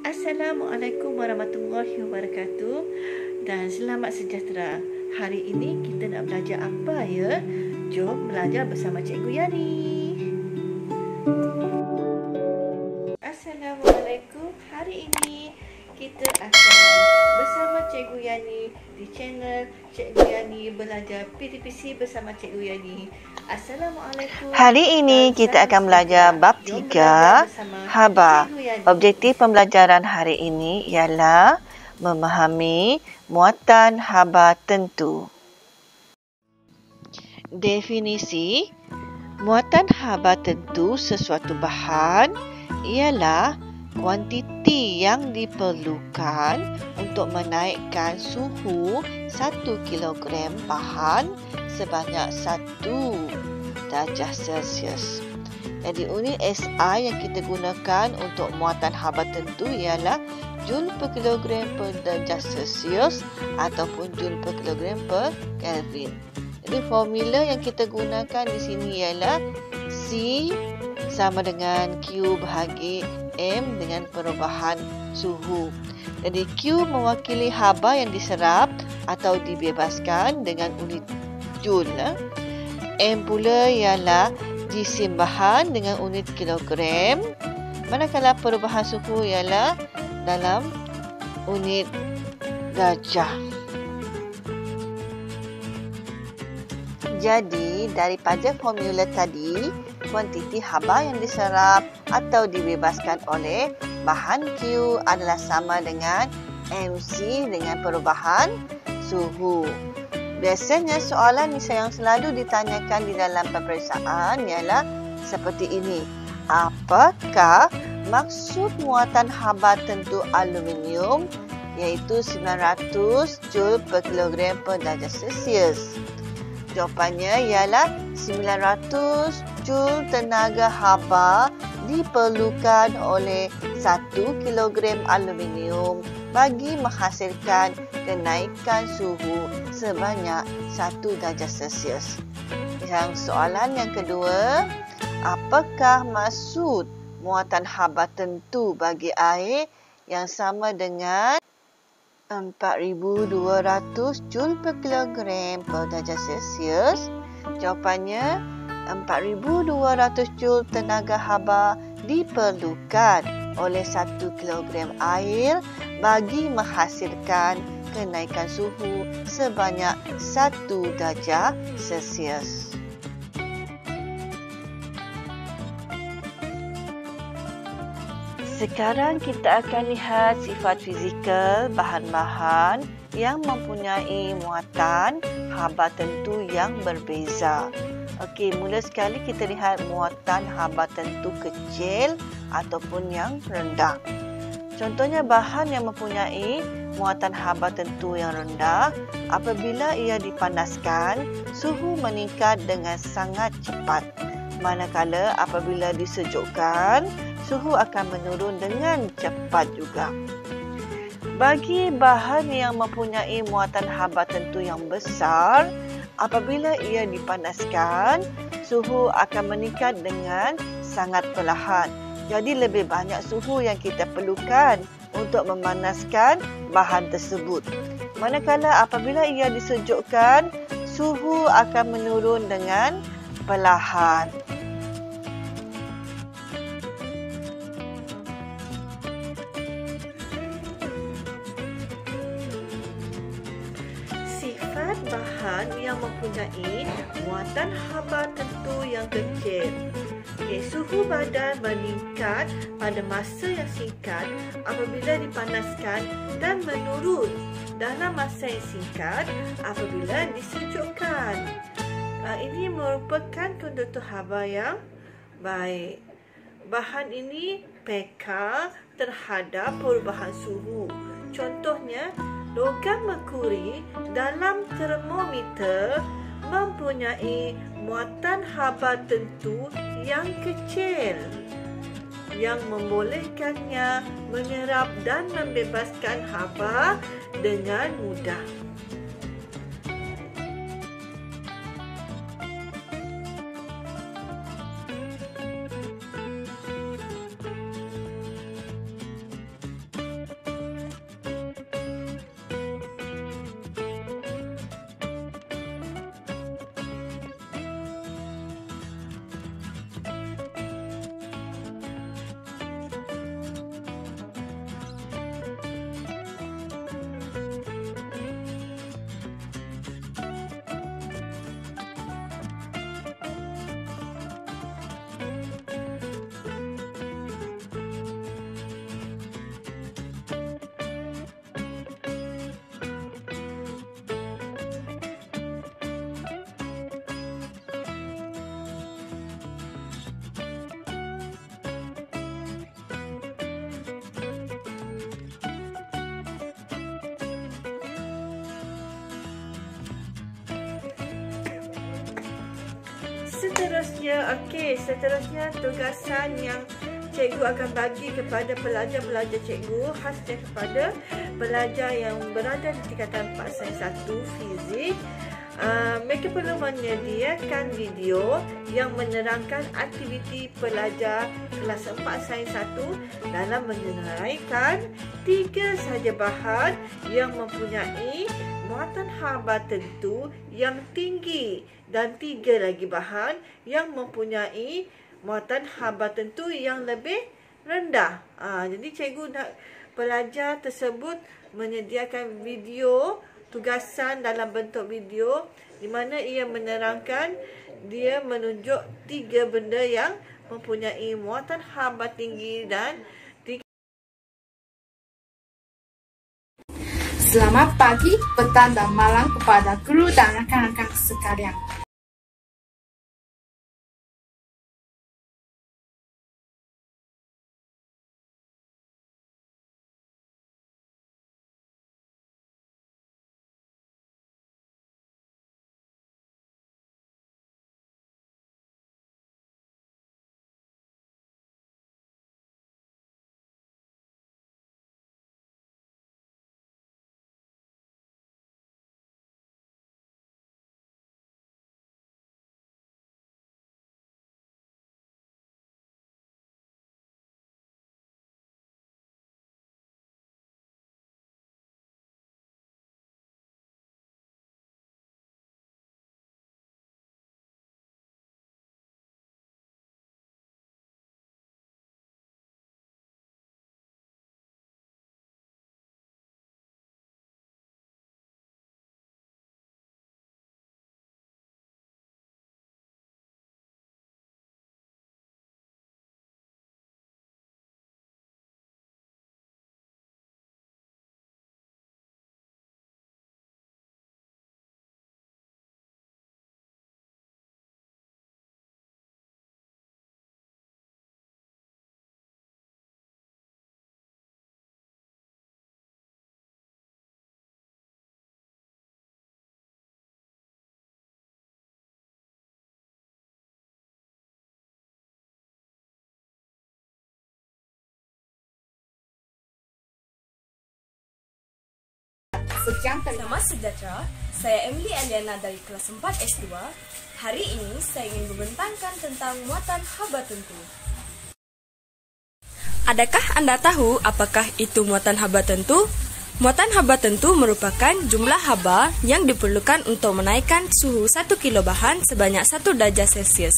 Assalamualaikum warahmatullahi wabarakatuh dan selamat sejahtera. Hari ini kita nak belajar apa ya? Jom belajar bersama Cikgu Yani. Assalamualaikum. Hari ini kita akan bersama Cikgu Yani di channel Cikgu Yani Belajar PTPC bersama Cikgu Yani. Assalamualaikum. Hari ini kita akan belajar bab 3 haba. Objektif pembelajaran hari ini ialah memahami muatan haba tentu. Definisi muatan haba tentu sesuatu bahan ialah kuantiti yang diperlukan untuk menaikkan suhu 1 kilogram bahan sebanyak 1 darjah Celsius. Jadi unit SI yang kita gunakan untuk muatan haba tentu ialah Joule per kilogram per darjah Celsius ataupun Joule per kilogram per Kelvin. Jadi formula yang kita gunakan di sini ialah C sama dengan Q bahagi M dengan perubahan suhu. Jadi Q mewakili haba yang diserap atau dibebaskan dengan unit Joule. M pula ialah jisim bahan dengan unit kilogram. Manakala perubahan suhu ialah dalam unit darjah. Jadi, daripada formula tadi, kuantiti haba yang diserap atau dibebaskan oleh bahan Q adalah sama dengan MC dengan perubahan suhu. Biasanya soalan yang selalu ditanyakan di dalam peperiksaan ialah seperti ini. Apakah maksud muatan haba tentu aluminium iaitu 900 Joule per kilogram per darjah Celsius? Jawapannya ialah 900 Joule tenaga haba diperlukan oleh 1 kilogram aluminium bagi menghasilkan kenaikan suhu sebanyak 1 darjah Celsius. Yang soalan yang kedua, apakah maksud muatan haba tentu bagi air yang sama dengan 4,200 Joule per kilogram per darjah Celsius? Jawapannya, 4,200 Joule tenaga haba diperlukan oleh 1 kilogram air bagi menghasilkan kenaikan suhu sebanyak 1 darjah Celsius. Sekarang kita akan lihat sifat fizikal bahan-bahan yang mempunyai muatan haba tentu yang berbeza. Okey, mula sekali kita lihat muatan haba tentu kecil ataupun yang rendah. Contohnya bahan yang mempunyai muatan haba tentu yang rendah, apabila ia dipanaskan, suhu meningkat dengan sangat cepat. Manakala apabila disejukkan, suhu akan menurun dengan cepat juga. Bagi bahan yang mempunyai muatan haba tentu yang besar, apabila ia dipanaskan, suhu akan meningkat dengan sangat perlahan. Jadi lebih banyak suhu yang kita perlukan untuk memanaskan bahan tersebut. Manakala apabila ia disejukkan, suhu akan menurun dengan perlahan. Sifat bahan yang mempunyai muatan haba tentu yang kecil. Suhu badan meningkat pada masa yang singkat apabila dipanaskan dan menurun dalam masa yang singkat apabila disejukkan. Ini merupakan konduktor haba yang baik. Bahan ini peka terhadap perubahan suhu. Contohnya, logam merkuri dalam termometer mempunyai muatan haba tentu yang kecil yang membolehkannya menyerap dan membebaskan haba dengan mudah. Seterusnya tugasan yang cikgu akan bagi kepada pelajar-pelajar cikgu, khasnya kepada pelajar yang berada di tingkatan 4 Sains 1 Fizik. Mereka perlu menyediakan video yang menerangkan aktiviti pelajar kelas 4 Sains 1 dalam menyenaraikan 3 sahaja bahan yang mempunyai muatan haba tentu yang tinggi dan 3 lagi bahan yang mempunyai muatan haba tentu yang lebih rendah. Jadi cikgu nak pelajar tersebut menyediakan video tugasan dalam bentuk video di mana ia menerangkan, dia menunjuk 3 benda yang mempunyai muatan haba tinggi dan Selamat pagi, petang dan malam kepada guru dan rakan-rakan sekalian. Sekian Selamat sejahtera, saya Emily Eliana dari kelas 4 S2. Hari ini saya ingin membentangkan tentang muatan haba tentu. Adakah Anda tahu apakah itu muatan haba tentu? Muatan haba tentu merupakan jumlah haba yang diperlukan untuk menaikkan suhu 1 kilo bahan sebanyak 1 darjah Celsius.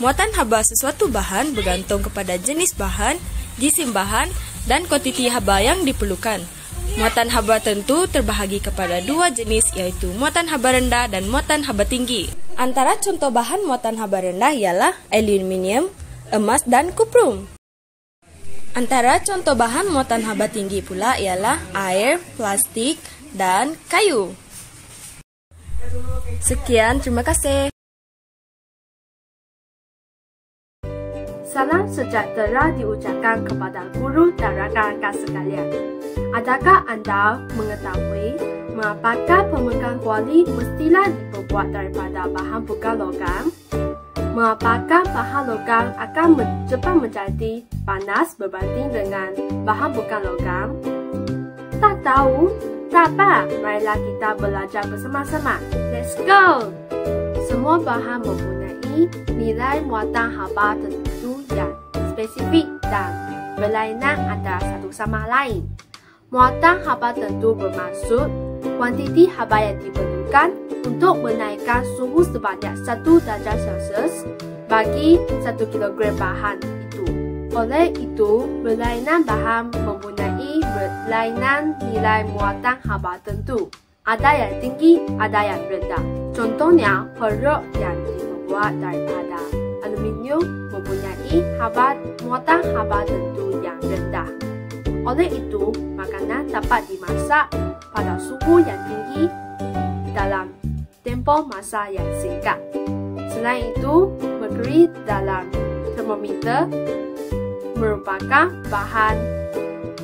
Muatan haba sesuatu bahan bergantung kepada jenis bahan, jisim bahan, dan kuantiti haba yang diperlukan. Muatan haba tentu terbahagi kepada 2 jenis, iaitu muatan haba rendah dan muatan haba tinggi. Antara contoh bahan muatan haba rendah ialah aluminium, emas dan kuprum. Antara contoh bahan muatan haba tinggi pula ialah air, plastik dan kayu. Sekian, terima kasih. Salam sejahtera diucapkan kepada guru dan rakan-rakan sekalian. Adakah anda mengetahui mengapakah pemegang kuali mestilah diperbuat daripada bahan bukan logam? Mengapakah bahan logam akan cepat menjadi panas berbanding dengan bahan bukan logam? Tak tahu? Tak apa, marilah kita belajar bersama-sama. Let's go! Semua bahan mempunyai nilai muatan haba tertentu yang spesifik dan berlainan antara satu sama lain. Muatan haba tentu bermaksud kuantiti haba yang diperlukan untuk menaikkan suhu sebanyak 1 darjah Celsius bagi 1 kilogram bahan itu. Oleh itu, berlainan bahan mempunyai berlainan nilai muatan haba tentu. Ada yang tinggi, ada yang rendah. Contohnya, perut yang dibuat daripada aluminium mempunyai muatan haba tentu yang rendah. Oleh itu, makanan dapat dimasak pada suhu yang tinggi dalam tempoh masa yang singkat. Selain itu, merkuri dalam termometer merupakan bahan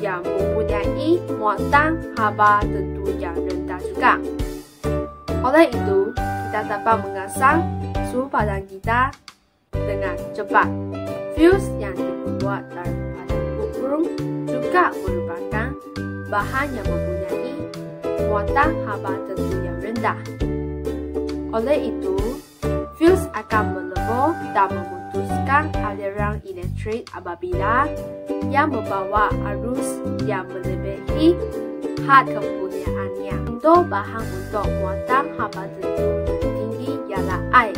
yang mempunyai muatan haba tentu yang rendah juga. Oleh itu, kita dapat mengasah suhu padang kita dengan cepat. Fuse yang dibuat daripada burung juga merupakan bahan yang mempunyai muatan haba tentu yang rendah. Oleh itu, fuse akan melebur dan memutuskan aliran elektrik apabila yang membawa arus yang melebihi had kepunyaannya. Untuk bahan untuk muatan haba tentu yang tinggi ialah air.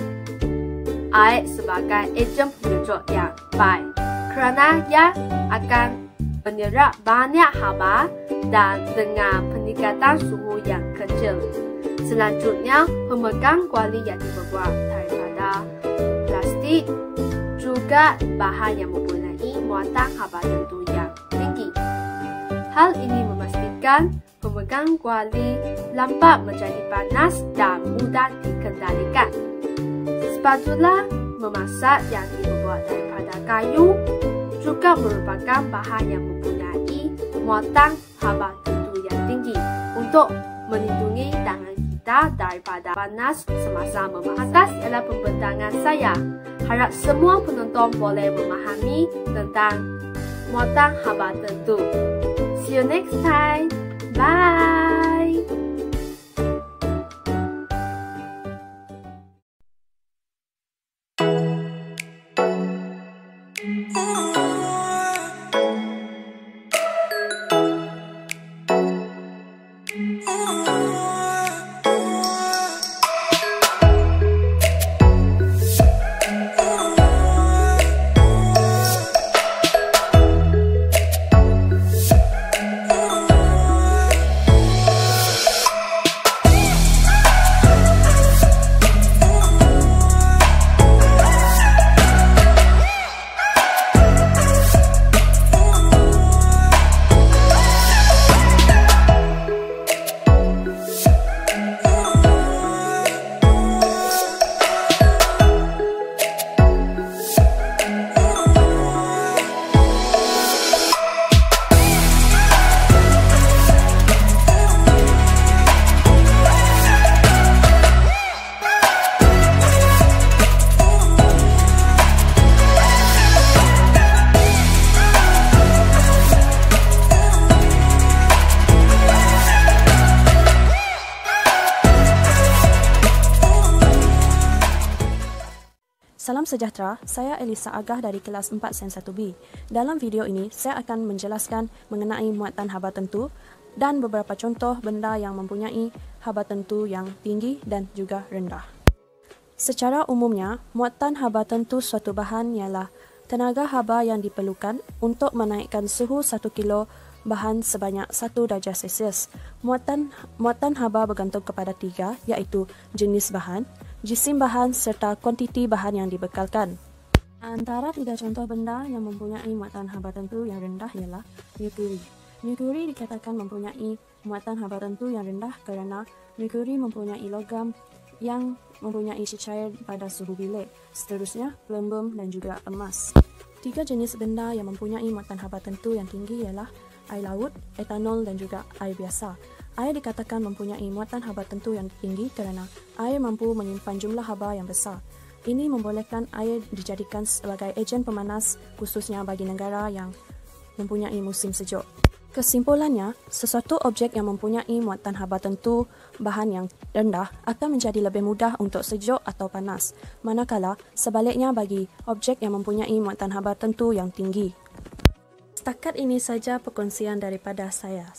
Air sebagai ejen penyujuk yang baik kerana ia akan menyerap banyak haba dan dengan peningkatan suhu yang kecil. Selanjutnya, pemegang kuali yang dibuat daripada plastik juga bahan yang mempunyai muatan haba tentu yang tinggi. Hal ini memastikan pemegang kuali lambat menjadi panas dan mudah dikendalikan. Spatula memasak yang dibuat daripada kayu juga merupakan bahan yang mempunyai muatan haba tentu yang tinggi untuk melindungi tangan kita daripada panas semasa memasak. Atas ialah pembentangan saya. Harap semua penonton boleh memahami tentang muatan haba tentu. See you next time. Bye. Salam sejahtera, saya Elisa Agah dari kelas 4 Sen 1B. Dalam video ini, saya akan menjelaskan mengenai muatan haba tentu dan beberapa contoh benda yang mempunyai haba tentu yang tinggi dan juga rendah. Secara umumnya, muatan haba tentu suatu bahan ialah tenaga haba yang diperlukan untuk menaikkan suhu 1 kilo bahan sebanyak 1 darjah Celsius. Muatan haba bergantung kepada 3, iaitu jenis bahan, jisim bahan serta kuantiti bahan yang dibekalkan. Antara 3 contoh benda yang mempunyai muatan haba tentu yang rendah ialah merkuri. Merkuri dikatakan mempunyai muatan haba tentu yang rendah kerana merkuri mempunyai logam yang mempunyai cecair pada suhu bilik. Seterusnya, pelembum dan juga emas. 3 jenis benda yang mempunyai muatan haba tentu yang tinggi ialah air laut, etanol dan juga air biasa. Air dikatakan mempunyai muatan haba tentu yang tinggi kerana air mampu menyimpan jumlah haba yang besar. Ini membolehkan air dijadikan sebagai ejen pemanas khususnya bagi negara yang mempunyai musim sejuk. Kesimpulannya, sesuatu objek yang mempunyai muatan haba tentu bahan yang rendah akan menjadi lebih mudah untuk sejuk atau panas, manakala sebaliknya bagi objek yang mempunyai muatan haba tentu yang tinggi. Setakat ini saja perkongsian daripada saya.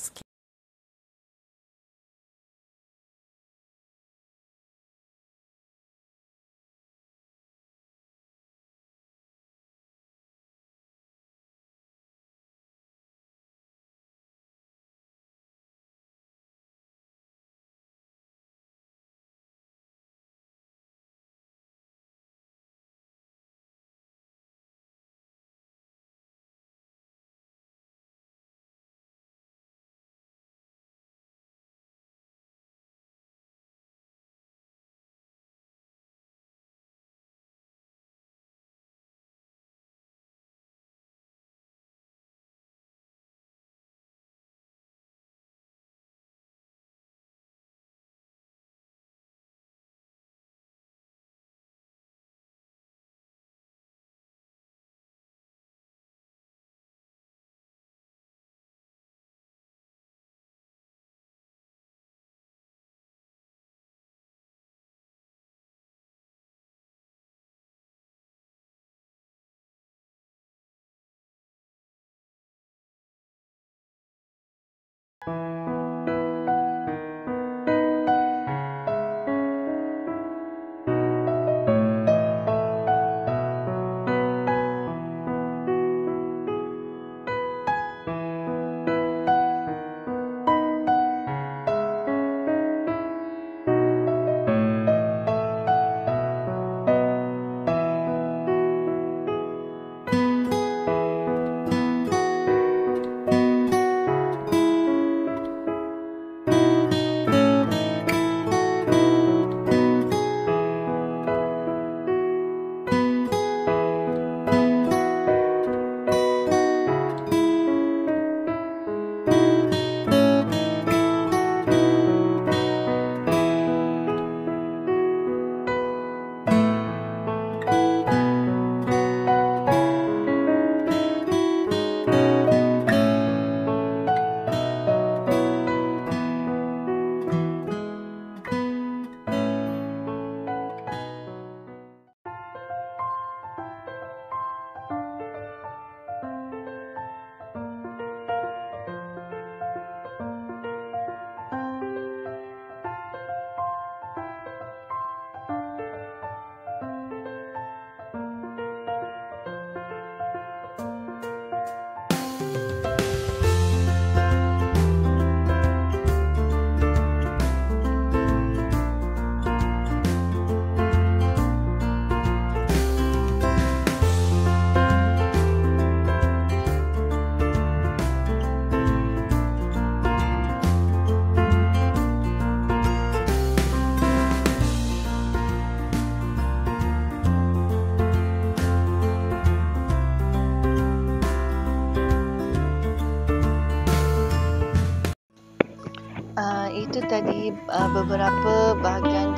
Itu tadi beberapa bahagian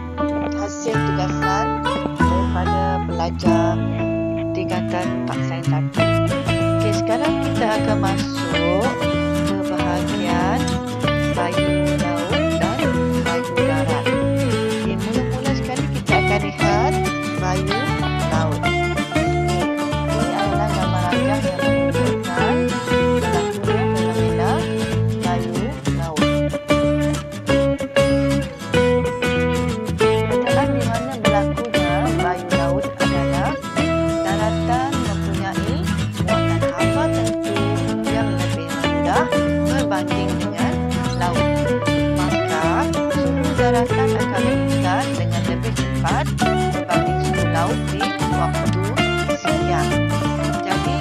hasil tugasan daripada pelajar tingkatan Pak Sains 1. Okey, sekarang kita akan masuk ke bahagian bayu laut dan bayu darat. Okey, mula-mula sekali kita akan lihat bayu laut. Ini adalah gambar rajah yang menunjukkan berlakunya fenomena bayu laut. Adalah di mana berlakunya bayu laut adalah daratan mempunyai muatan haba tentu yang lebih rendah berbanding dengan laut. Maka suhu daratan akan meningkat dengan lebih cepat berbanding suhu laut di waktu siang. Jadi,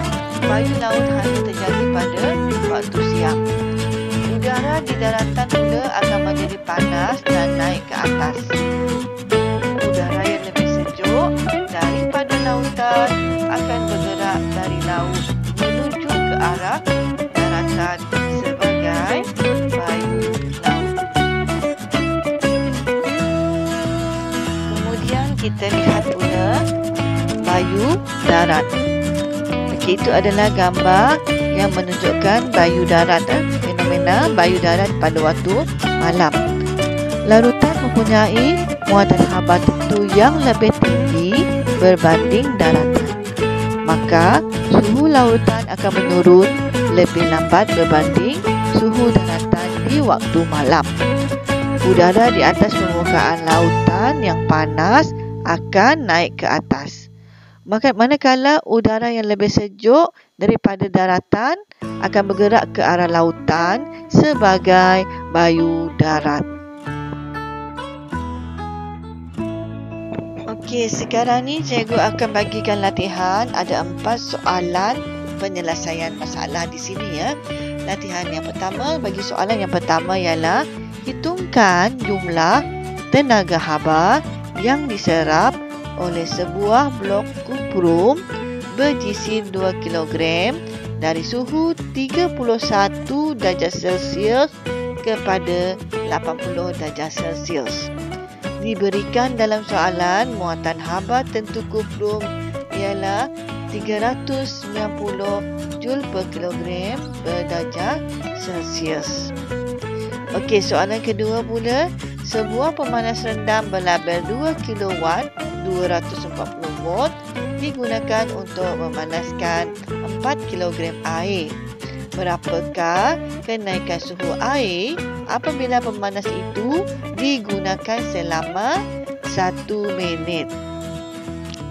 bayu laut hanya terjadi pada waktu siang. Udara di daratan mula akan menjadi panas dan naik ke atas. Udara yang lebih sejuk daripada lautan akan bergerak dari laut menuju ke arah daratan sebagai bayu laut. Kemudian kita lihat pula bayu darat. Okey, itu adalah gambar yang menunjukkan bayu darat, fenomena bayu darat pada waktu malam. Larutan mempunyai muatan haba tentu yang lebih tinggi berbanding daratan. Maka suhu lautan akan menurun lebih lambat berbanding suhu daratan di waktu malam. Udara di atas permukaan lautan yang panas akan naik ke atas. Manakala udara yang lebih sejuk daripada daratan akan bergerak ke arah lautan sebagai bayu darat. Okey, sekarang ni cikgu akan bagikan latihan. Ada 4 soalan penyelesaian masalah di sini ya. Latihan yang pertama, bagi soalan yang pertama ialah hitungkan jumlah tenaga haba yang diserap oleh sebuah blok kuprum berjisi 2 kg dari suhu 31 darjah Celsius kepada 80 darjah Celsius. Diberikan dalam soalan muatan haba tentu kuprum ialah 390 Joule per kilogram per darjah Celsius. Okey, soalan kedua pula. Sebuah pemanas rendam berlabel 2 kW 240 volt digunakan untuk memanaskan 4 kg air. Berapakah kenaikan suhu air apabila pemanas itu digunakan selama 1 minit?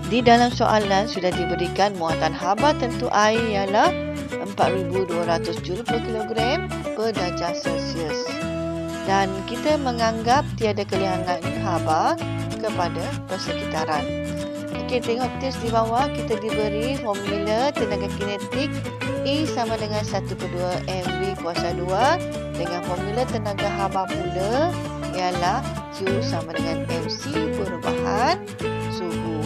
Di dalam soalan sudah diberikan muatan haba tentu air ialah 4,200 Joule per kilogram per darjah Celsius. Dan kita menganggap tiada kelehangan haba kepada persekitaran. Okey, tengok tips di bawah, kita diberi formula tenaga kinetik E sama dengan 1/2 mv kuasa 2 dengan formula tenaga haba pula ialah Q sama dengan MC perubahan suhu.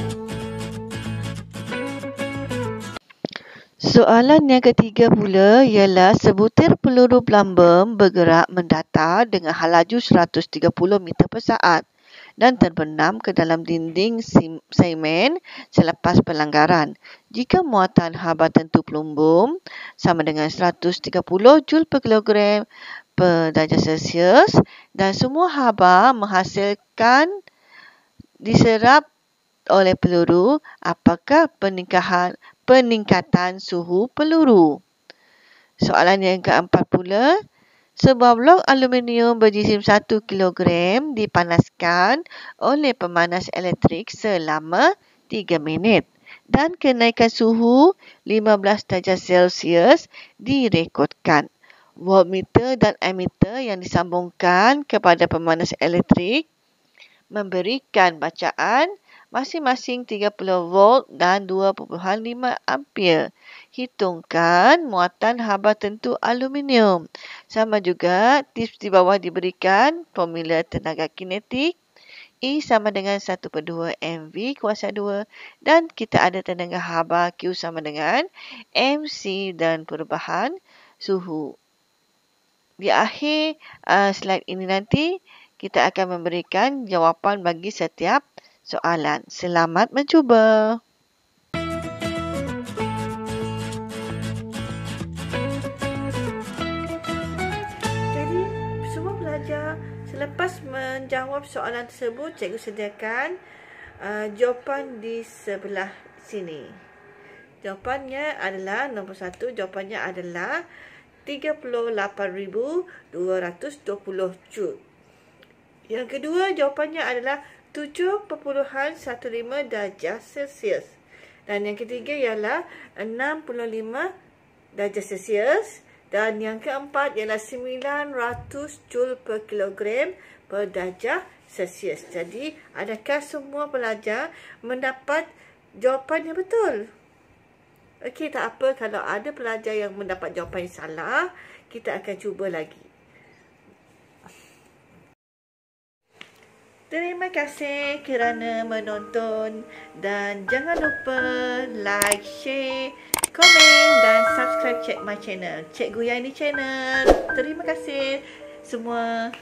Soalan yang ketiga pula ialah sebutir peluru plumbum bergerak mendatar dengan halaju 130 meter per saat dan terbenam ke dalam dinding semen selepas pelanggaran. Jika muatan haba tentu plumbum sama dengan 130 Joule per kilogram per darjah Celsius dan semua haba menghasilkan diserap oleh peluru, apakah peningkatan suhu peluru? Soalan yang keempat pula, sebuah blok aluminium berjisim 1 kilogram dipanaskan oleh pemanas elektrik selama 3 minit dan kenaikan suhu 15 darjah Celsius direkodkan. Voltmeter dan ammeter yang disambungkan kepada pemanas elektrik memberikan bacaan masing-masing 30 volt dan 2.5 ampere. Hitungkan muatan haba tentu aluminium. Sama juga tips di bawah diberikan formula tenaga kinetik E sama dengan 1/2 mv kuasa 2 dan kita ada tenaga haba Q sama dengan MC dan perubahan suhu. Di akhir slide ini nanti kita akan memberikan jawapan bagi setiap soalan. Selamat mencuba. Jadi, semua pelajar selepas menjawab soalan tersebut, cikgu sediakan jawapan di sebelah sini. Jawapannya adalah nombor 1, jawapannya adalah 38,220 Joule. Yang kedua, jawapannya adalah 7.15 darjah Celsius. Dan yang ketiga ialah 65 darjah Celsius. Dan yang keempat ialah 900 Joule per kilogram per darjah Celsius. Jadi, adakah semua pelajar mendapat jawapan yang betul? Okey, tak apa. Kalau ada pelajar yang mendapat jawapan yang salah, kita akan cuba lagi. Terima kasih kerana menonton dan jangan lupa like, share, komen dan subscribe Check My Channel. Cikgu Yani Channel. Terima kasih semua.